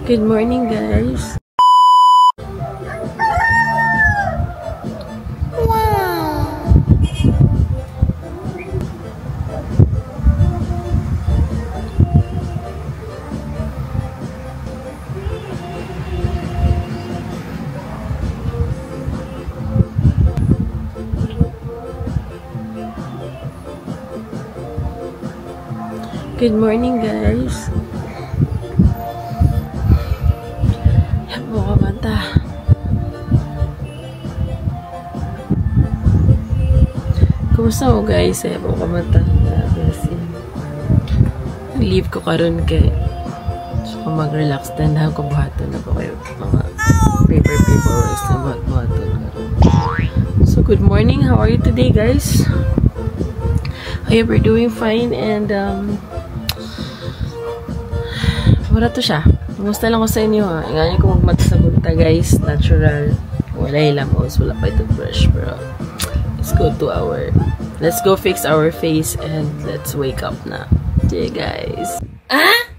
Good morning, guys. Good morning, guys. Yan po kamanta. Kumusta mo, guys? Yan po kamanta. Leave ko karon kay so mag-relax din na ko buhaton na po kayo mga paper na buhaton. So good morning. How are you today, guys? I hope you're doing fine and wala to siya. Kumusta lang ko sa inyo ha. Inganyan ko magmata sa bunta, guys. Natural. Wala ilamos. Wala pa itong brush. Pero let's go fix our face and let's wake up na. Okay, guys. Ah?